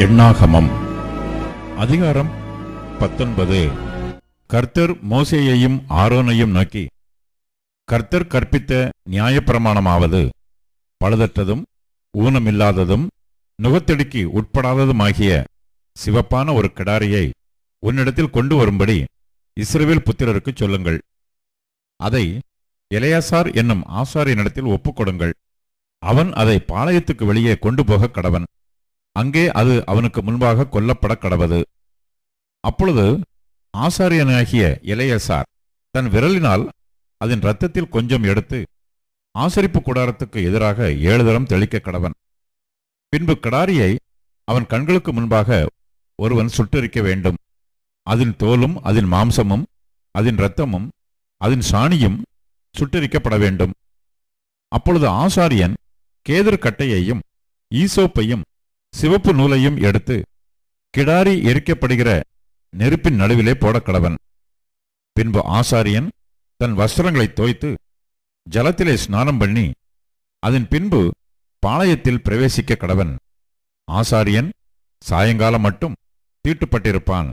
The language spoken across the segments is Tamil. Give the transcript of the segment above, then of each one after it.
எண்ணாகமம் அதிகாரம் 19. கர்த்தர் மோசேயையும் ஆரோனையும் நோக்கி, கர்த்தர் கற்பித்த நியாயப்பிரமாணமாவது, பழுதற்றதும் ஊனமில்லாததும் நுகத்தடிக்கு உட்படாததுமாகிய சிவப்பான ஒரு கிடாரியை உன்னிடத்தில் கொண்டு வரும்படி இஸ்ரவேல் புத்திரருக்குச் சொல்லுங்கள். அதை எலெயாசார் என்னும் ஆசாரியனிடத்தில் ஒப்புக்கொடுங்கள். அவன் அதை பாளையத்துக்கு வெளியே கொண்டு போக கடவன். அங்கே அது அவனுக்கு முன்பாக கொல்லப்பட கடவது. அப்பொழுது ஆசாரியனாகிய எலெயாசார் தன் விரலினால் அதன் இரத்தத்தில் கொஞ்சம் எடுத்து ஆசரிப்பு கூடாரத்துக்கு எதிராக 7 தரம் தெளிக்க கடவன். பின்பு கிடாரியை அவன் கண்களுக்கு முன்பாக ஒருவன் சுட்டெரிக்க வேண்டும். அதன் தோலும் அதன் மாம்சமும் அதன் இரத்தமும் அதன் சாணியும் சுட்டெரிக்கப்பட வேண்டும். அப்பொழுது ஆசாரியன் கேதுரு கட்டையையும் ஈசோப்பையும் சிவப்பு நூலையும் எடுத்து கிடாரி எரிக்கப்படுகிற நெருப்பின் நடுவிலே போடக்கடவன். பின்பு ஆசாரியன் தன் வஸ்திரங்களை தோய்த்து ஜலத்திலே ஸ்நானம் பண்ணி அதன் பின்பு பாளையத்தில் பிரவேசிக்க கடவன். ஆசாரியன் சாயங்காலம் மட்டும் தீட்டுப்பட்டிருப்பான்.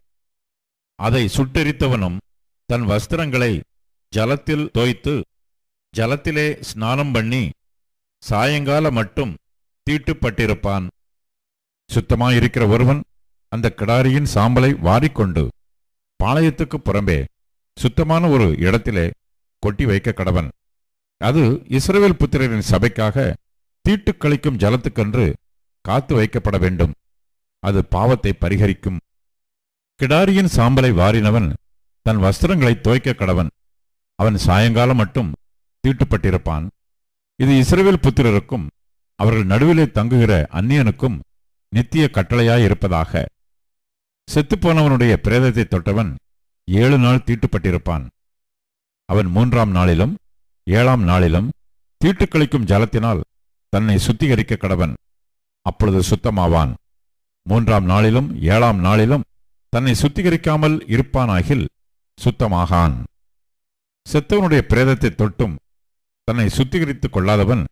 அதை சுட்டெரித்தவனும் தன் வஸ்திரங்களை ஜலத்தில் தோய்த்து ஜலத்திலே ஸ்நானம் பண்ணி சாயங்கால மட்டும் தீட்டுப்பட்டிருப்பான். சுத்தமாயிருக்கிற ஒருவன் அந்த கிடாரியின் சாம்பலை வாரிக்கொண்டு பாளையத்துக்கு புறம்பே சுத்தமான ஒரு இடத்திலே கொட்டி வைக்க கடவன். அது இஸ்ரவேல் புத்திரரின் சபைக்காக தீட்டு கழிக்கும் ஜலத்துக்கென்று காத்து வைக்கப்பட வேண்டும். அது பாவத்தை பரிகரிக்கும். கிடாரியின் சாம்பலை வாரினவன் தன் வஸ்திரங்களை தோய்க்க கடவன். அவன் சாயங்காலம் மட்டும் தீட்டுப்பட்டிருப்பான். இது இஸ்ரவேல் புத்திரருக்கும் அவர்கள் நடுவிலே தங்குகிற அந்நியனுக்கும் நித்திய கட்டளையாயிருப்பதாக. செத்துப்போனவனுடைய பிரேதத்தை தொட்டவன் 7 நாள் தீட்டுப்பட்டிருப்பான். அவன் 3ஆம் நாளிலும் 7ஆம் நாளிலும் தீட்டுக்கழிக்கும் ஜலத்தினால் தன்னை சுத்திகரிக்க கடவன். அப்பொழுது சுத்தமாவான். 3ஆம் நாளிலும் 7ஆம் நாளிலும் தன்னை சுத்திகரிக்காமல் இருப்பானாகில் சுத்தமாகான். செத்தவனுடைய பிரேதத்தை தொட்டும் தன்னை சுத்திகரித்துக் கொள்ளாதவன்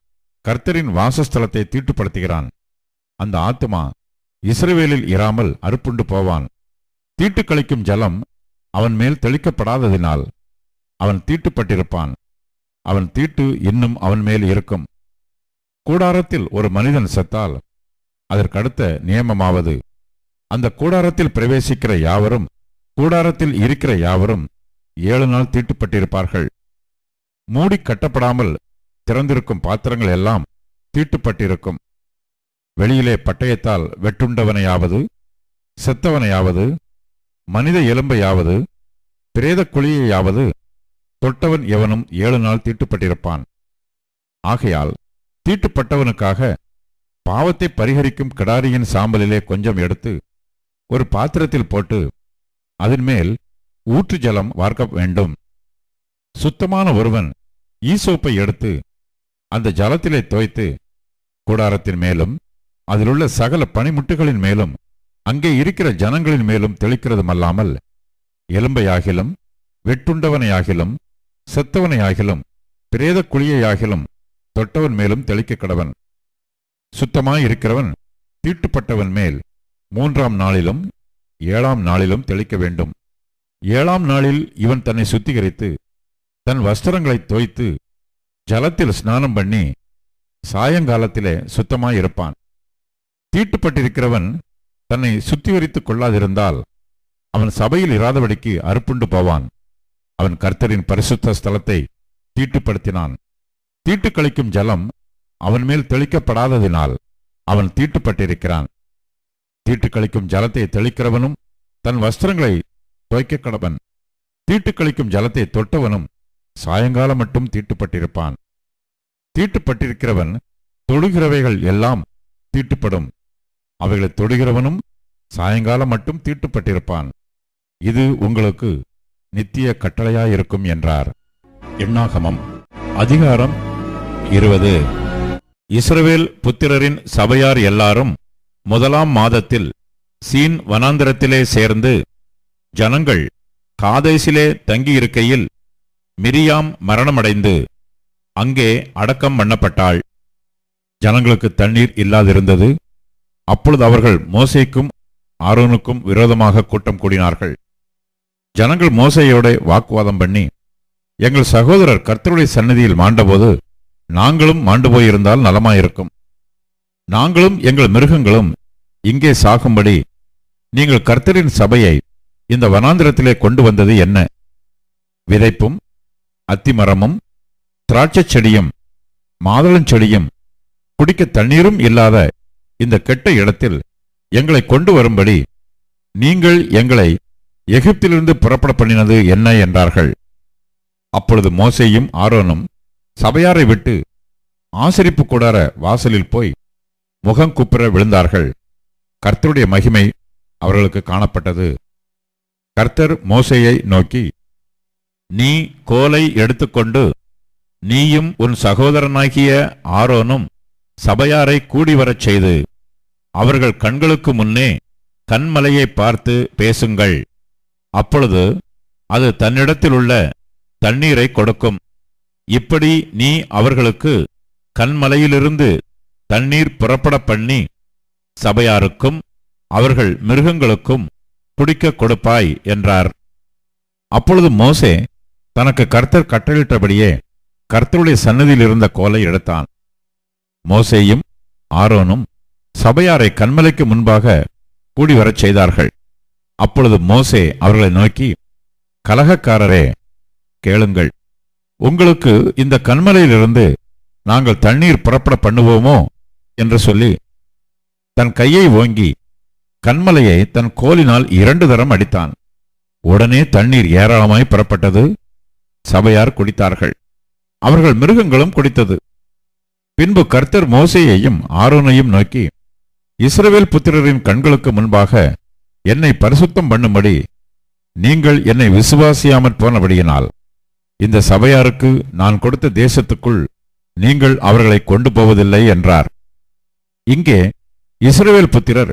கர்த்தரின் வாசஸ்தலத்தை தீட்டுப்படுத்துகிறான். அந்த ஆத்துமா இஸ்ரவேலில் இராமல் அறுப்புண்டு போவான். தீட்டு கழிக்கும் ஜலம் அவன் மேல் தெளிக்கப்படாததினால் அவன் தீட்டுப்பட்டிருப்பான். அவன் தீட்டு இன்னும் அவன் மேல் இருக்கும். கூடாரத்தில் ஒரு மனிதன் செத்தால் அதற்கடுத்த நியமமாவது, அந்த கூடாரத்தில் பிரவேசிக்கிற யாவரும் கூடாரத்தில் இருக்கிற யாவரும் 7 நாள் தீட்டுப்பட்டிருப்பார்கள். மூடி கட்டப்படாமல் திறந்திருக்கும் பாத்திரங்கள் எல்லாம் தீட்டுப்பட்டிருக்கும். வெளியிலே பட்டயத்தால் வெட்டுண்டவனையாவது செத்தவனையாவது மனித எலும்பையாவது பிரேத குழியையாவது தொட்டவன் எவனும் 7 நாள் தீட்டுப்பட்டிருப்பான். ஆகையால் தீட்டுப்பட்டவனுக்காக பாவத்தை பரிகரிக்கும் கிடாரியின் சாம்பலிலே கொஞ்சம் எடுத்து ஒரு பாத்திரத்தில் போட்டு அதன் மேல் ஊற்று ஜலம் வார்க்க வேண்டும். சுத்தமான ஒருவன் ஈசோப்பை எடுத்து அந்த ஜலத்திலே தோய்த்து கூடாரத்தின் மேலும் அதிலுள்ள சகல பனிமுட்டுகளின் மேலும் அங்கே இருக்கிற ஜனங்களின் மேலும் தெளிக்கிறதுமல்லாமல் எலும்பையாகிலும் வெட்டுண்டவனையாகிலும் செத்தவனையாகிலும் பிரேத குழியையாகிலும் தொட்டவன் மேலும் தெளிக்க கடவன். சுத்தமாயிருக்கிறவன் தீட்டுப்பட்டவன் மேல் 3ஆம் நாளிலும் 7ஆம் நாளிலும் தெளிக்க வேண்டும். 7ஆம் நாளில் இவன் தன்னை சுத்திகரித்து தன் வஸ்திரங்களை தோய்த்து ஜலத்தில் ஸ்நானம் பண்ணி சாயங்காலத்திலே சுத்தமாயிருப்பான். தீட்டுப்பட்டிருக்கிறவன் தன்னை சுத்திகரித்துக் கொள்ளாதிருந்தால் அவன் சபையில் இராதபடிக்கு அறுப்புண்டு போவான். அவன் கர்த்தரின் பரிசுத்த ஸ்தலத்தை தீட்டுப்படுத்தினான். தீட்டு கழிக்கும் ஜலம் அவன் மேல் தெளிக்கப்படாததினால் அவன் தீட்டுப்பட்டிருக்கிறான். தீட்டு கழிக்கும் ஜலத்தை தெளிக்கிறவனும் தன் வஸ்திரங்களை தோய்க்க கடவன். தீட்டு கழிக்கும் ஜலத்தை தொட்டவனும் சாயங்காலம் மட்டும் தீட்டுப்பட்டிருப்பான். தீட்டுப்பட்டிருக்கிறவன் தொடுகிறவைகள் எல்லாம் தீட்டுப்படும். அவைகளை தொடுகிறவனும் சாயங்காலம் மட்டும் தீட்டுப்பட்டிருப்பான். இது உங்களுக்கு நித்திய கட்டளையாயிருக்கும் என்றார். எண்ணாகமம் அதிகாரம் 20. இஸ்ரவேல் புத்திரரின் சபையார் எல்லாரும் 1ஆம் மாதத்தில் சீன் வனாந்திரத்திலே சேர்ந்து ஜனங்கள் காதேசிலே தங்கியிருக்கையில் மிரியாம் மரணமடைந்து அங்கே அடக்கம் பண்ணப்பட்டாள். ஜனங்களுக்கு தண்ணீர் இல்லாதிருந்தது. அப்பொழுது அவர்கள் மோசேக்கும் ஆரோனுக்கும் விரோதமாக கூட்டம் கூடினார்கள். ஜனங்கள் மோசேயோட வாக்குவாதம் பண்ணி, எங்கள் சகோதரர் கர்த்தருடைய சந்நிதியில் மாண்டபோது நாங்களும் மாண்டு போயிருந்தால் நலமாயிருக்கும். நாங்களும் எங்கள் மிருகங்களும் இங்கே சாகும்படி நீங்கள் கர்த்தரின் சபையை இந்த வனாந்திரத்திலே கொண்டு வந்தது என்ன? விதைப்பும் அத்திமரமும் திராட்சை செடியும் மாதளஞ்செடியும் குடிக்க தண்ணீரும் இல்லாத இந்த கெட்ட இடத்தில் எங்களை கொண்டு வரும்படி நீங்கள் எங்களை எகிப்திலிருந்து புறப்பட பண்ணினது என்ன என்றார்கள். அப்பொழுது மோசேயும் ஆரோனும் சபையாரை விட்டு ஆசரிப்பு கூடார வாசலில் போய் முகங்குப்புற விழுந்தார்கள். கர்த்தருடைய மகிமை அவர்களுக்கு காணப்பட்டது. கர்த்தர் மோசேயை நோக்கி, நீ கோலை எடுத்துக்கொண்டு நீயும் உன் சகோதரனாகிய ஆரோனும் சபையாரை கூடிவரச் செய்து அவர்கள் கண்களுக்கு முன்னே கன்மலையை பார்த்து பேசுங்கள். அப்பொழுது அது தன்னிடத்தில் உள்ள தண்ணீரை கொடுக்கும். இப்படி நீ அவர்களுக்கு கன்மலையிலிருந்து தண்ணீர் புறப்பட பண்ணி சபையாருக்கும் அவர்கள் மிருகங்களுக்கும் குடிக்க கொடுப்பாய் என்றார். அப்பொழுது மோசே தனக்கு கர்த்தர் கட்டளிட்டபடியே கர்த்தருடைய சன்னதியில் இருந்த கோலை எடுத்தான். மோசேயும் ஆரோனும் சபையாரை கன்மலைக்கு முன்பாக கூடி வரச் செய்தார்கள். அப்பொழுது மோசே அவர்களை நோக்கி, கலகக்காரரே, கேளுங்கள். உங்களுக்கு இந்த கன்மலையிலிருந்து நாங்கள் தண்ணீர் புறப்பட பண்ணுவோமோ என்று சொல்லி தன் கையை ஓங்கி கன்மலையை தன் கோலினால் 2 தரம் அடித்தான். உடனே தண்ணீர் ஏராளமாய் புறப்பட்டது. சபையார் குடித்தார்கள், அவர்கள் மிருகங்களும் குடித்தது. பின்பு கர்த்தர் மோசேயையும் ஆரோனையும் நோக்கி, இஸ்ரவேல் புத்திரரின் கண்களுக்கு முன்பாக என்னை பரிசுத்தம் பண்ணும்படி நீங்கள் என்னை விசுவாசியாமற் போனபடியினால் இந்த சபையாருக்கு நான் கொடுத்த தேசத்துக்குள் நீங்கள் அவர்களை கொண்டு போவதில்லை என்றார். இங்கே இஸ்ரவேல் புத்திரர்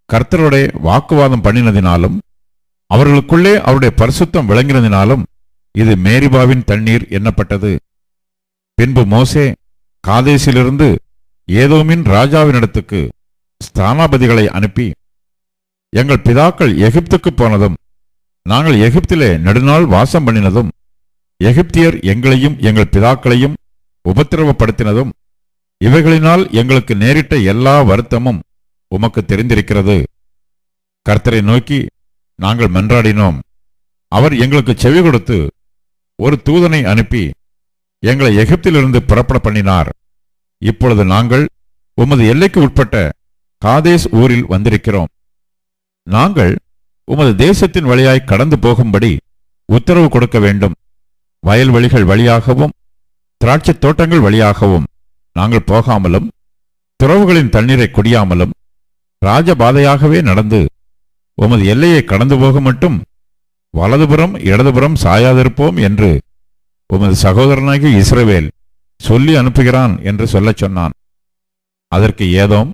கர்த்தரோட வாக்குவாதம் பண்ணினதினாலும் அவர்களுக்குள்ளே அவருடைய பரிசுத்தம் விளங்கினதினாலும் இது மேரிபாவின் தண்ணீர் எண்ணப்பட்டது. பின்பு மோசே காதேசிலிருந்து ஏதோமின் ராஜாவினிடத்துக்கு ஸ்தானாபதிகளை அனுப்பி, எங்கள் பிதாக்கள் எகிப்துக்கு போனதும் நாங்கள் எகிப்திலே நெடுநாள் வாசம் பண்ணினதும் எகிப்தியர் எங்களையும் எங்கள் பிதாக்களையும் உபத்திரவப்படுத்தினதும் இவைகளினால் எங்களுக்கு நேரிட்ட எல்லா வருத்தமும் உமக்கு தெரிந்திருக்கிறது. கர்த்தரை நோக்கி நாங்கள் மன்றாடினோம். அவர் எங்களுக்கு செவி கொடுத்து ஒரு தூதனை அனுப்பி எங்களை எகிப்திலிருந்து புறப்பட பண்ணினார். இப்பொழுது நாங்கள் உமது எல்லைக்கு உட்பட்ட காதேஸ் ஊரில் வந்திருக்கிறோம். நாங்கள் உமது தேசத்தின் வழியாய் கடந்து போகும்படி உத்தரவு கொடுக்க வேண்டும். வயல்வெளிகள் வழியாகவும் திராட்சை தோட்டங்கள் வழியாகவும் நாங்கள் போகாமலும் துறவுகளின் தண்ணீரை குடியாமலும் ராஜபாதையாகவே நடந்து உமது எல்லையை கடந்து போக மட்டும் வலதுபுறம் இடதுபுறம் சாயாதிருப்போம் என்று உமது சகோதரனாகிய இஸ்ரவேல் சொல்லி அனுப்புகிறான் என்று சொல்லச் சொன்னான். அதற்கு ஏதோம்,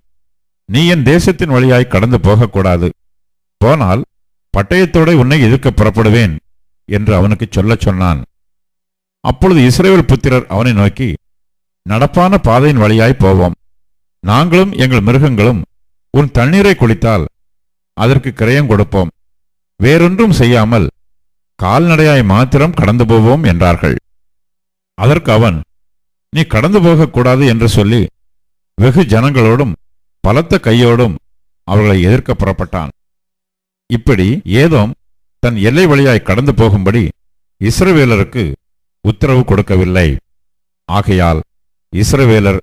நீ என் தேசத்தின் வழியாய் கடந்து போகக்கூடாது, போனால் பட்டயத்தோடு உன்னை எதிர்க்க புறப்படுவேன் என்று அவனுக்கு சொல்லச் சொன்னான். அப்பொழுது இஸ்ரவேல் புத்திரர் அவனை நோக்கி, நடப்பான பாதையின் வழியாய் போவோம். நாங்களும் எங்கள் மிருகங்களும் உன் தண்ணீரை குடித்தால் அதற்கு கிரயம் கொடுப்போம். வேறொன்றும் செய்யாமல் கால்நடையாய் மாத்திரம் கடந்து போவோம் என்றார்கள். அதற்கு அவன், நீ கடந்து போகக்கூடாது என்று சொல்லி வெகு ஜனங்களோடும் பலத்த கையோடும் அவர்களை எதிர்க்க புறப்பட்டான். இப்படி ஏதோம் தன் எல்லை வழியாய் கடந்து போகும்படி இஸ்ரவேலருக்கு உத்தரவு கொடுக்கவில்லை. ஆகையால் இஸ்ரவேலர்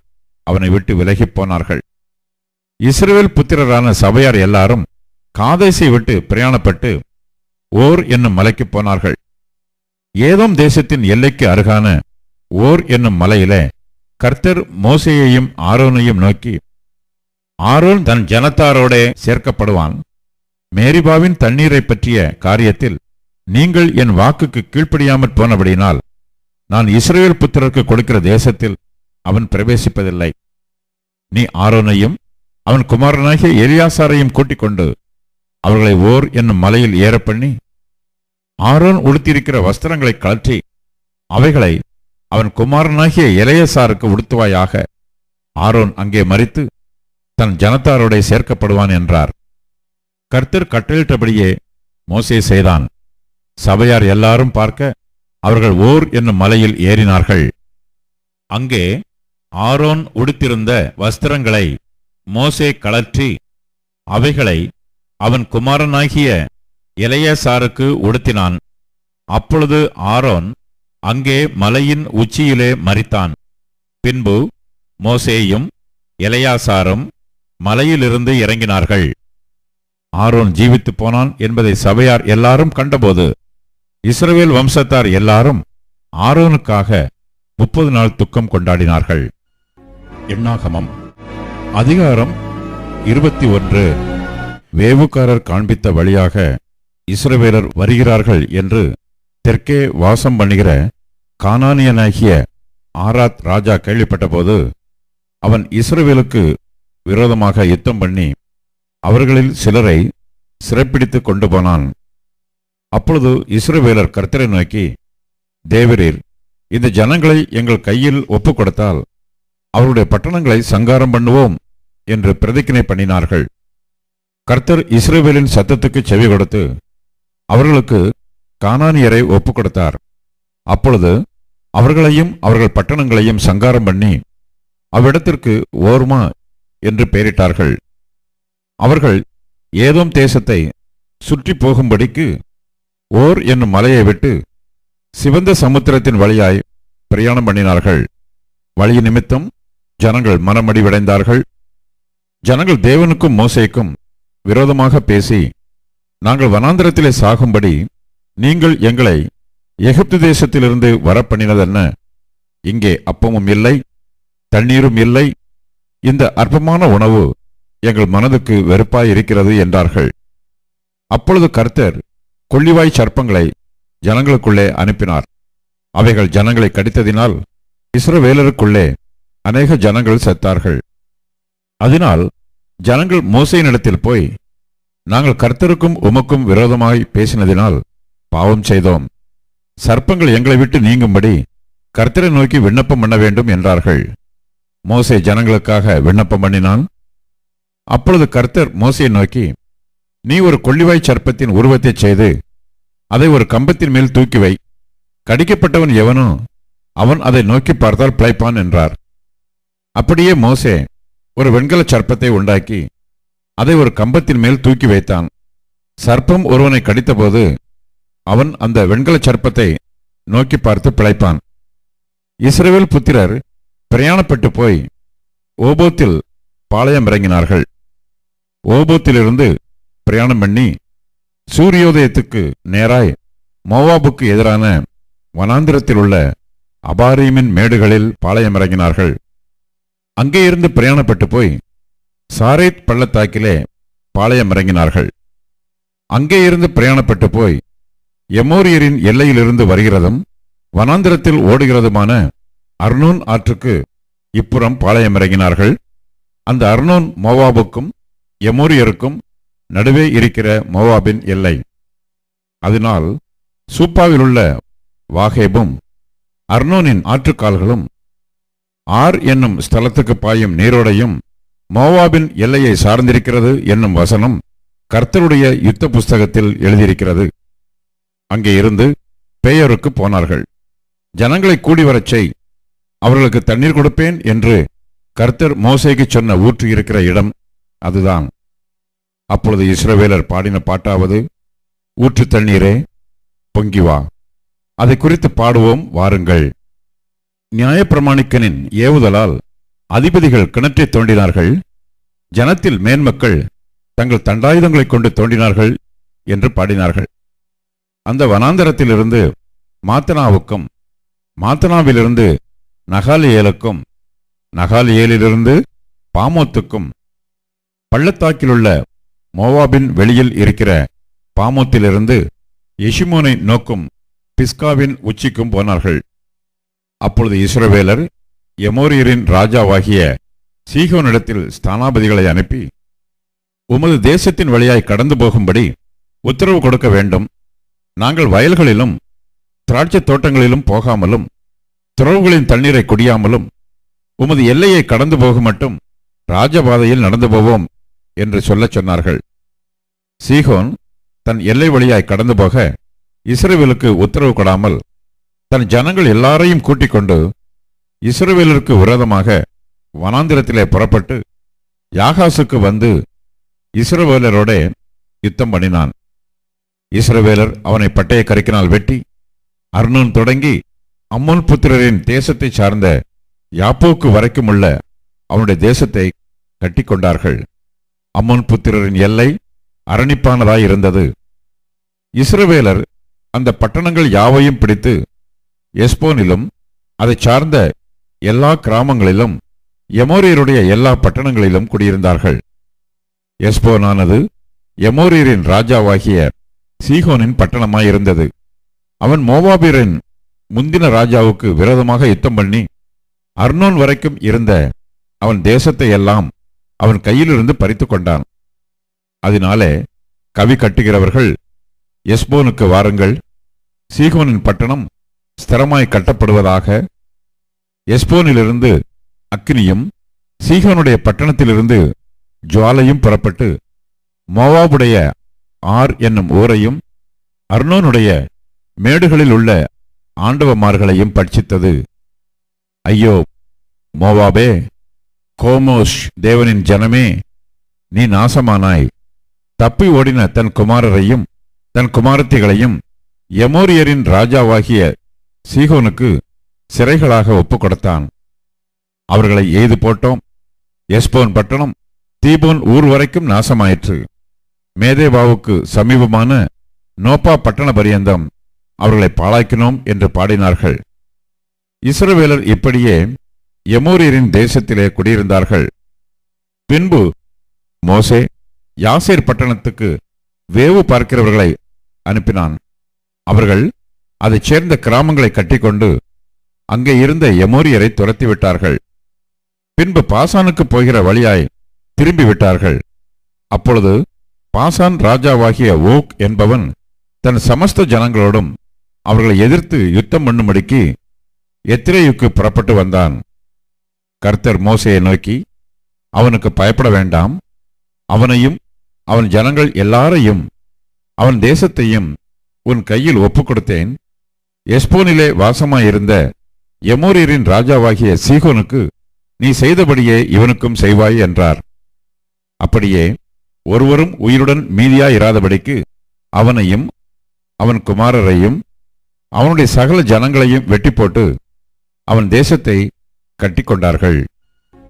அவனை விட்டு விலகிப் போனார்கள். இஸ்ரவேல் புத்திரரான சபையார் எல்லாரும் காதேசை விட்டு பிரயாணப்பட்டு ஓர் என்னும் மலைக்கு போனார்கள். ஏதோம் தேசத்தின் எல்லைக்கு அருகான ஓர் என்னும் மலையிலே கர்த்தர் மோசேயையும் ஆரோனையும் நோக்கி, ஆரோன் தன் ஜனத்தாரோடே சேர்க்கப்படுவான். மேரிபாவின் தண்ணீரை பற்றிய காரியத்தில் நீங்கள் என் வாக்குக்கு கீழ்ப்படியாமற் போனபடியினால் நான் இஸ்ரவேல் புத்திரருக்கு கொடுக்கிற தேசத்தில் அவன் பிரவேசிப்பதில்லை. நீ ஆரோனையும் அவன் குமாரனாகிய எலியாசாரையும் கூட்டிக் கொண்டு அவர்களை ஓர் என்னும் மலையில் ஏறப்பண்ணி ஆரோன் உடுத்தியிருக்கிற வஸ்திரங்களை கழற்றி அவைகளை அவன் குமாரனாகிய எலியாசாருக்கு உடுத்துவாயாக. ஆரோன் அங்கே மரித்து தன் ஜனத்தாரோட சேர்க்கப்படுவான் என்றார். கர்த்தர் கட்டளிட்டபடியே மோசே செய்தான். சபையார் எல்லாரும் பார்க்க அவர்கள் ஓர் என்னும் மலையில் ஏறினார்கள். அங்கே ஆரோன் உடுத்திருந்த வஸ்திரங்களை மோசே கழற்றி அவைகளை அவன் குமாரனாகிய எலெயாசாருக்கு உடுத்தினான். அப்பொழுது ஆரோன் அங்கே மலையின் உச்சியிலே மரித்தான். பின்பு மோசேயும் எலெயாசாரும் மலையிலிருந்து இறங்கினார்கள். ஆரோன் ஜீவித்துப் போனான் என்பதை சபையார் எல்லாரும் கண்டபோது இஸ்ரவேல் வம்சத்தார் எல்லாரும் ஆரோனுக்காக 30 நாள் துக்கம் கொண்டாடினார்கள். எண்ணாகமம் அதிகாரம் 21. வேவுக்காரர் காண்பித்த வழியாக இஸ்ரவேலர் வருகிறார்கள் என்று தெற்கே வாசம் பண்ணுகிற கானானியனாகிய ஆராத் ராஜா கேள்விப்பட்டபோது அவன் இஸ்ரவேலுக்கு விரோதமாக யுத்தம் பண்ணி அவர்களில் சிலரை சிறைப்பிடித்துக் கொண்டு போனான். அப்பொழுது இஸ்ரவேலர் கர்த்தரை நோக்கி, தேவரீர் இந்த ஜனங்களை எங்கள் கையில் ஒப்புக் கொடுத்தால் அவருடைய பட்டணங்களை சங்காரம் பண்ணுவோம் என்று பிரதிஜ்ஞை பண்ணினார்கள். கர்த்தர் இஸ்ரவேலின் சத்தத்துக்கு செவி கொடுத்து அவர்களுக்கு கானானியரை ஒப்புக் கொடுத்தார். அப்பொழுது அவர்களையும் அவர்கள் பட்டணங்களையும் சங்காரம் பண்ணி அவ்விடத்திற்கு ஓர்மா என்று பெயரிட்டார்கள். அவர்கள் ஏதோம் தேசத்தை சுற்றி போகும்படிக்கு ஓர் என்னும் மலையை விட்டு சிவந்த சமுத்திரத்தின் வழியாய் பிரயாணம் பண்ணினார்கள். வழி நிமித்தம் ஜனங்கள் மனமடிவடைந்தார்கள். ஜனங்கள் தேவனுக்கும் மோசேக்கும் விரோதமாக பேசி, நாங்கள் வனாந்தரத்திலே சாகும்படி நீங்கள் எங்களை எகிப்து தேசத்திலிருந்து வரப்பண்ணினதென்ன? இங்கே அப்பமும் இல்லை, தண்ணீரும் இல்லை. இந்த அற்பமான உணவு எங்கள் மனதுக்கு வெறுப்பாயிருக்கிறது என்றார்கள். அப்பொழுது கர்த்தர் கொள்ளிவாய் சர்ப்பங்களை ஜனங்களுக்குள்ளே அனுப்பினார். அவைகள் ஜனங்களை கடித்ததினால் இஸ்ரவேலருக்குள்ளே அநேக ஜனங்கள் செத்தார்கள். அதனால் ஜனங்கள் மோசேயினிடத்தில் போய், நாங்கள் கர்த்தருக்கும் உமக்கும் விரோதமாய் பேசினதினால் பாவம் செய்தோம். சர்ப்பங்கள் எங்களை விட்டு நீங்கும்படி கர்த்தரை நோக்கி விண்ணப்பம் பண்ண வேண்டும் என்றார்கள். மோசே ஜனங்களுக்காக விண்ணப்பம் பண்ணினான். அப்பொழுது கர்த்தர் மோசேயை நோக்கி, நீ ஒரு கொள்ளிவாய் சர்ப்பத்தின் உருவத்தைச் செய்து அதை ஒரு கம்பத்தின் மேல் தூக்கி வை. கடிக்கப்பட்டவன் எவனோ அவன் அதை நோக்கி பார்த்தால் பிழைப்பான் என்றார். அப்படியே மோசே ஒரு வெண்கல சர்ப்பத்தை உண்டாக்கி அதை ஒரு கம்பத்தின் மேல் தூக்கி வைத்தான். சர்ப்பம் ஒருவனை கடித்தபோது அவன் அந்த வெண்கல சர்ப்பத்தை நோக்கி பார்த்து பிழைப்பான். இஸ்ரவேல் புத்திரர் பிரயாணப்பட்டு போய் ஓபோத்தில் பாளையம் இறங்கினார்கள். ஓபோத்திலிருந்து பிரயாணம் பண்ணி சூரியோதயத்துக்கு நேராய் மோவாபுக்கு எதிரான வனாந்திரத்தில் உள்ள அபாரீமின் மேடுகளில் பாளையம் இறங்கினார்கள். அங்கே இருந்து பிரயாணப்பட்டு போய் சாரேத் பள்ளத்தாக்கிலே பாளையம் இறங்கினார்கள். அங்கே இருந்து பிரயாணப்பட்டு போய் எமோரியரின் எல்லையிலிருந்து வருகிறதும் வனாந்திரத்தில் ஓடுகிறதுமான அர்னோன் ஆற்றுக்கு இப்புறம் பாளையம் இறங்கினார்கள். அந்த அர்னோன் மோவாபுக்கும் எமோரியருக்கும் நடுவே இருக்கிற மோவாபின் எல்லை. அதனால் சூப்பாவிலுள்ள வாகேபும் அர்னோனின் ஆற்றுக்கால்களும் ஆர் என்னும் ஸ்தலத்துக்கு பாயும் நீரோடையும் மோவாபின் எல்லையை சார்ந்திருக்கிறது என்னும் வசனம் கர்த்தருடைய யுத்த புஸ்தகத்தில் எழுதியிருக்கிறது. அங்கே இருந்து பேயோருக்கு போனார்கள். ஜனங்களை கூடி வரச் செய், அவர்களுக்கு தண்ணீர் கொடுப்பேன் என்று கர்த்தர் மோசேக்கு சொன்ன ஊற்று இருக்கிற இடம் அதுதான். அப்பொழுது இஸ்ரவேலர் பாடின பாட்டாவது, ஊற்று தண்ணீரே பொங்கி வா, அதை குறித்து பாடுவோம் வாருங்கள். நியாயப்பிரமாணிக்கனின் ஏவுதலால் அதிபதிகள் கிணற்றை தோண்டினார்கள். ஜனத்தில் மேன்மக்கள் தங்கள் தண்டாயுதங்களை கொண்டு தோண்டினார்கள் என்று பாடினார்கள். அந்த வனாந்தரத்திலிருந்து மாத்தனாவுக்கும், மாத்தனாவிலிருந்து நகாலியேலுக்கும், நகாலியேலிலிருந்து பாமோத்துக்கும், பள்ளத்தாக்கிலுள்ள மோவாபின் வெளியில் இருக்கிற பாமோத்திலிருந்து எஷிமோனை நோக்கும் பிஸ்காவின் உச்சிக்கும் போனார்கள். அப்பொழுது இஸ்ரவேலர் எமோரியரின் ராஜாவாகிய சீகோனிடத்தில் ஸ்தானாபதிகளை அனுப்பி, உமது தேசத்தின் வழியாய் கடந்து போகும்படி உத்தரவு கொடுக்க வேண்டும். நாங்கள் வயல்களிலும் திராட்சை தோட்டங்களிலும் போகாமலும் துறவுகளின் தண்ணீரை குடியாமலும் உமது எல்லையை கடந்து போக மட்டும் ராஜபாதையில் நடந்து போவோம் என்று சொல்லச் சொன்னார்கள். சீகோன் தன் எல்லை வழியாய் கடந்து போக இஸ்ரவேலுக்கு உத்தரவு கொடாமல் தன் ஜனங்கள் எல்லாரையும் கூட்டிக் கொண்டு இஸ்ரவேலருக்கு விரோதமாக வனாந்திரத்திலே புறப்பட்டு யாகாசுக்கு வந்து இஸ்ரவேலரோட யுத்தம் பண்ணினான். இஸ்ரவேலர் அவனை பட்டய கருக்கினால் வெட்டி அர்னோன் தொடங்கி அம்மோன் புத்திரரின் தேசத்தை சார்ந்த யாப்போக்கு வரைக்கும் உள்ள அவனுடைய தேசத்தை கட்டிக்கொண்டார்கள். அம்மோன் புத்திரரின் எல்லை அரணிப்பானதாயிருந்தது. இஸ்ரவேலர் அந்த பட்டணங்கள் யாவையும் பிடித்து எஸ்போனிலும் அதை சார்ந்த எல்லா கிராமங்களிலும் எமோரியருடைய எல்லா பட்டணங்களிலும் குடியிருந்தார்கள். எஸ்போனானது எமோரியரின் ராஜாவாகிய சீகோனின் பட்டணமாயிருந்தது. அவன் மோவாபியரின் முந்தின ராஜாவுக்கு விரோதமாக யுத்தம் பண்ணி அர்னோன் வரைக்கும் இருந்த அவன் தேசத்தை எல்லாம் அவன் கையிலிருந்து பறித்து கொண்டான். அதனாலே கவி கட்டுகிறவர்கள், எஸ்போனுக்கு வாருங்கள், சீகோனின் பட்டணம் ஸ்திரமாய் கட்டப்படுவதாக. எஸ்போனிலிருந்து அக்கினியும் சீகோனுடைய பட்டணத்திலிருந்து ஜுவாலையும் புறப்பட்டு மோவாபுடைய ஆர் என்னும் ஊரையும் அர்னோனுடைய மேடுகளில் உள்ள ஆண்டவமார்களையும் பட்சித்தது. ஐயோ மோவாபே, கோமோஷ் தேவனின் ஜனமே, நீ நாசமானாய். தப்பி ஓடின தன் குமாரரையும் தன் குமாரத்திகளையும் எமோரியரின் ராஜாவாகிய சீகோனுக்கு சிறைகளாக ஒப்புக் கொடுத்தான். அவர்களை எய்து போட்டோம். எஸ்போன் பட்டணம் தீபோன் ஊர் வரைக்கும் நாசமாயிற்று. மேதேபாவுக்கு சமீபமான நோப்பா பட்டண பரியந்தம் அவர்களை பாழாக்கினோம் என்று பாடினார்கள். இஸ்ரவேலர் இப்படியே எமோரியரின் தேசத்திலே குடியிருந்தார்கள். பின்பு மோசே யாசேர் பட்டணத்துக்கு வேவு பார்க்கிறவர்களை அனுப்பினான். அவர்கள் அதைச் சேர்ந்த கிராமங்களை கட்டிக்கொண்டு அங்கே இருந்த எமோரியரை துரத்திவிட்டார்கள். பின்பு பாசானுக்கு போகிற வழியாய் திரும்பிவிட்டார்கள். அப்பொழுது பாசான் ராஜாவாகிய ஓக் என்பவன் தன் சமஸ்த ஜனங்களோடும் அவர்களை எதிர்த்து யுத்தம் பண்ணும்படிக்கு எத்திரேயுக்கு புறப்பட்டு வந்தான். கர்த்தர் மோசேயை நோக்கி, அவனுக்கு பயப்பட வேண்டாம், அவனையும் அவன் ஜனங்கள் எல்லாரையும் அவன் தேசத்தையும் உன் கையில் ஒப்புக் கொடுத்தேன். எஸ்போனிலே வாசமாயிருந்த எமோரியரின் ராஜாவாகிய சீகோனுக்கு நீ செய்தபடியே இவனுக்கும் செய்வாய் என்றார். அப்படியே ஒருவரும் உயிருடன் மீதியாயிராதபடிக்கு அவனையும் அவன் குமாரரையும் அவனுடைய சகல ஜனங்களையும் வெட்டி போட்டு அவன் தேசத்தை கட்டிக்கொண்டார்கள்.